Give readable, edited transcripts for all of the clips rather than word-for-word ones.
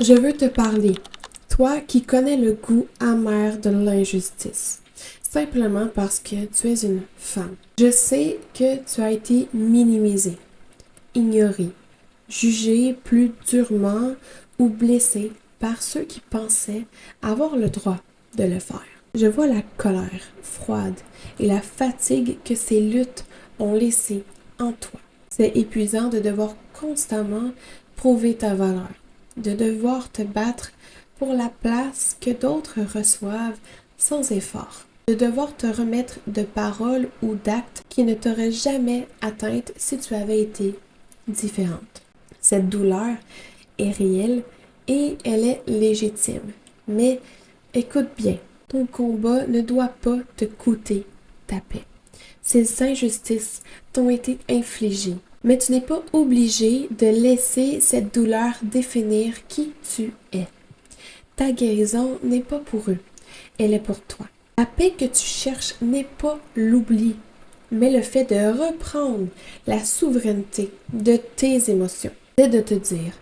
Je veux te parler, toi qui connais le goût amer de l'injustice, simplement parce que tu es une femme. Je sais que tu as été minimisée, ignorée, jugée plus durement ou blessée par ceux qui pensaient avoir le droit de le faire. Je vois la colère froide et la fatigue que ces luttes ont laissée en toi. C'est épuisant de devoir constamment prouver ta valeur, de devoir te battre pour la place que d'autres reçoivent sans effort, de devoir te remettre de paroles ou d'actes qui ne t'auraient jamais atteinte si tu avais été différente. Cette douleur est réelle et elle est légitime. Mais écoute bien, ton combat ne doit pas te coûter ta paix. Ces injustices t'ont été infligées, mais tu n'es pas obligé de laisser cette douleur définir qui tu es. Ta guérison n'est pas pour eux, elle est pour toi. La paix que tu cherches n'est pas l'oubli, mais le fait de reprendre la souveraineté de tes émotions. C'est de te dire,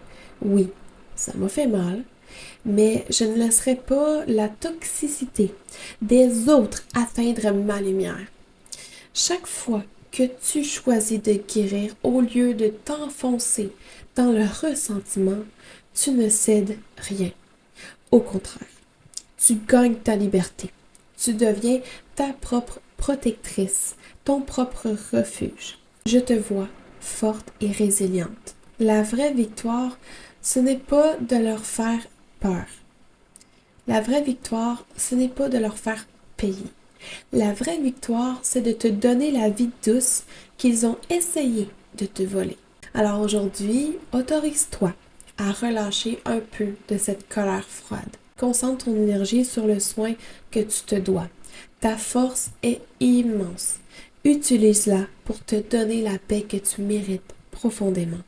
oui, ça m'a fait mal, mais je ne laisserai pas la toxicité des autres atteindre ma lumière. Chaque fois que tu choisis de guérir au lieu de t'enfoncer dans le ressentiment, tu ne cèdes rien. Au contraire, tu gagnes ta liberté. Tu deviens ta propre protectrice, ton propre refuge. Je te vois forte et résiliente. La vraie victoire, ce n'est pas de leur faire peur. La vraie victoire, ce n'est pas de leur faire payer. La vraie victoire, c'est de te donner la vie douce qu'ils ont essayé de te voler. Alors aujourd'hui, autorise-toi à relâcher un peu de cette colère froide. Concentre ton énergie sur le soin que tu te dois. Ta force est immense. Utilise-la pour te donner la paix que tu mérites profondément.